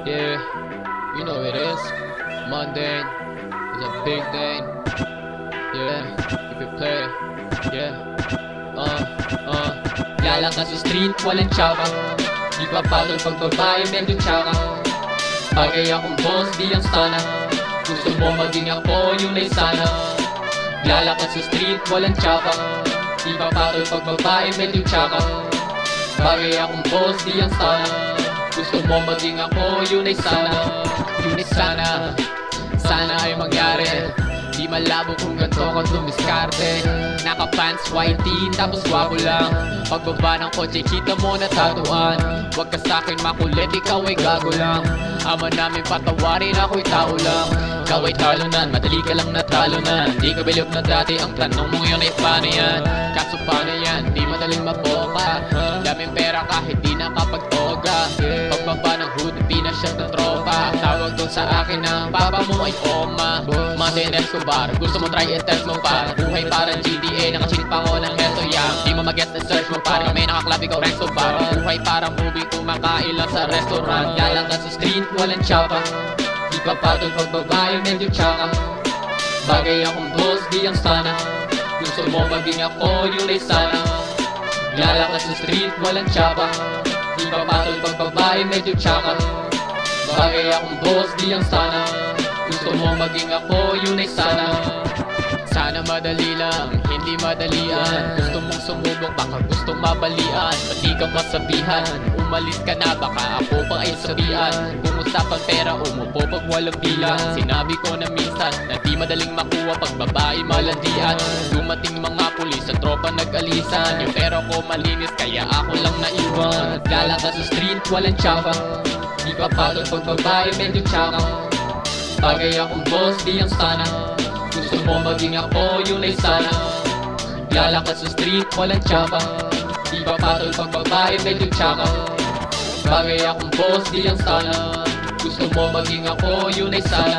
Yeah, you know it is. Monday is a big day. Yeah, if you play, yeah. Lalakas sa street, walang tsaka. Di pa patol pag babae, medyo tsaka. Bagay akong boss, di ang sana. Gusto mo maging ako, yun ay sana. Lalakas sa street, walang tsaka. Di pa patol pag babae, medyo tsaka. Bagay akong boss, di ang sana. Gusto mo maging ako, yun ay sana. Yun ay sana. Sana ay mangyari. Di malabo kung ganito ka dumiskarte. Naka-pants, white tee, tapos guwapo lang. Pagbaba ng kotse, kita mo na tatuan. Huwag ka sa'kin makulit, ikaw ay gago lang. Ama namin patawarin, ako'y tao lang. Ikaw ay talunan, madali ka lang natalunan. Di ka bilog na dati, ang tanong mo yun ay paano yan? Kaso paano yan, di madaling maboka. Daming pera kahit di nakapagtoga. Pagbaba ng hood, pinasyat ng tropa. Tawag doon sa akin na papa mo ay oma. Martin Escobar, gusto mo try i-test mo pa. Buhay parang GTA, nakachill pa ko ng heso yang. Di mo mag-get na search mo pa. Kami nakaklabi ko Resto Bar. Buhay parang movie, kumakain lang sa restaurant. Yalang ka sa street, walang tsapa. Di pa patol pag babae, medyo tsaka. Bagay akong boss, di ang sana. Gusto mo maging ako, yun ay sana. Lalakas sa street, walang tsaka. Di pa patol pag babae, medyo tsaka. Bagay akong boss, di ang sana. Gusto mo maging ako, yun ay sana. Sana madali lang, hindi madalian. Gusto mong sumubok, baka gustong mabalian. Pati ka masabihan, umalis ka na, baka ako pa ay sabihan. Kung usapan pera, umupo pag walang bilang. Sinabi ko na minsan, na di madaling makuha pag babae malandian. Dumating mga pulis, sa tropa nag-alisan. Yung pera ko malinis, kaya ako lang naiwan. Lalakas sa street, walang tsaka. Di pa patol pag babae, medyo tsaka. Bagay akong boss, di ang sana. Gusto mo maging ako, yun ay sana. Lalakas sa street, walang tsaka. Di pa patol pag babae, medyo tsaka. Bagay akong boss, di ang sana. Gusto mo maging ako, yun ay sana.